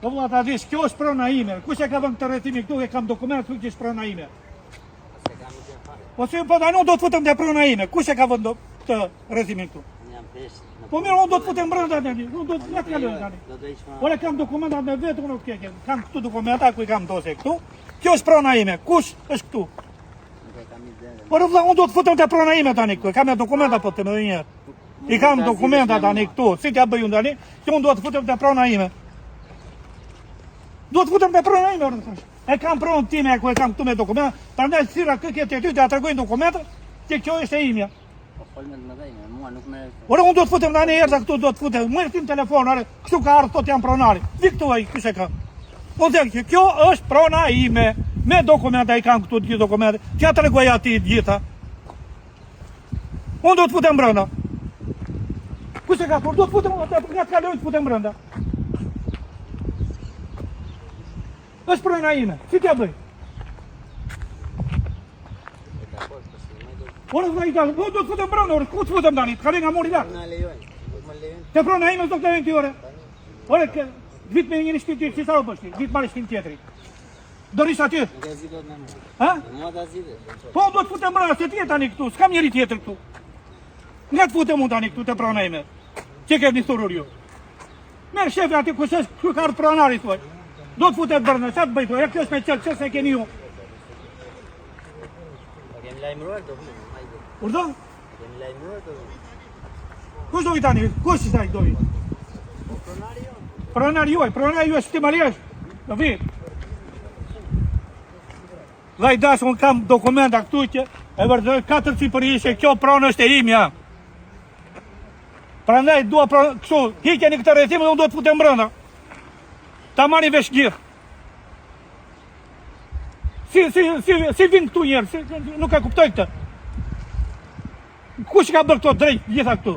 Po vëlla ta dish, kjo është prona ime. Kush e ka vënë këtë rrethimi këtu, e kam dokument këtu që është prona ime. Po si po tani do të futem te prona ime. Kush e ka vënë këtë rrethimin këtu? Jam pesh. Po mirë, unë do të futem brenda tani. Unë do të kaloj tani. Ora kam dokumentat me vetë, unë nuk ke. Kam këtu dokumenta ku i kam dosje këtu. Kjo është prona ime. Kush është këtu? Po vëlla, unë do të futem te prona ime tani këtu. Kam dokumenta po të më dhënë. I kam dokumenta tani këtu. Si t'ja bëj unë tani? Që unë do të futem te prona ime. Do të futem te prona ime, orë thash. E kam pronën time ku e kam këtu me dokumenta. Prandaj sira këtë te ty t'ja tregojnë dokumentat, që kjo është e imja. Mua nuk më. Ora unë do të futem tani erdha këtu, do të futem. Më tim telefon, ore, këtu ka ardhur thotë jam pronari. Vi këtu ai, kush e ka? Po dhe kjo është prona ime. Me dokumenta i kam këtu të gjithë dokumentet. T'ja tregoj atij të gjitha. Unë do të futem brenda. Kush e ka? Po do të futem, nga të kaloj të futem brenda. Është prona ime. Si t'ja bëj? Ora vllai ta, do të futem brenda, ora ku të futem tani? Ka nga mori lart. Na lejojnë. Nuk më lejojnë. Te prona ime do të lejojnë ti ore. Ora vit me një shtim ti, si sa u bësh ti? Vit marrë shtim tjetri. Do rish aty. Nga zidot në mua. Ha? Mua ta zidë. Po do të futem brenda, se ti je tani këtu, s'kam njëri tjetër këtu. Nga të futem unë tani këtu te prona ime. Çe ke nisur ju? Merr shefi aty kush është, ku ka ardhur pronari thuaj. Do të futet brenda, çfarë bëj thuaj? Kjo është me çel, çse keni ju. Kemi lajmëruar do vi. Urdhë? Kemi lajmëruar do vi. Kush do vi tani? Kush i do vi? Pronari jon. Pronari juaj shtimaliash. Do vi. Vllai dash, unë kam dokumenta këtu që e vërtetoj 4 sipërishe, kjo pronë është e imja. Prandaj dua kështu, hiqeni këtë rrethim dhe unë do të futem brenda. Ta marrin vesh gjithë. Si vin këtu njerë, nuk e kuptoj këtë. Kush ka bërë këto drejt gjitha këtu?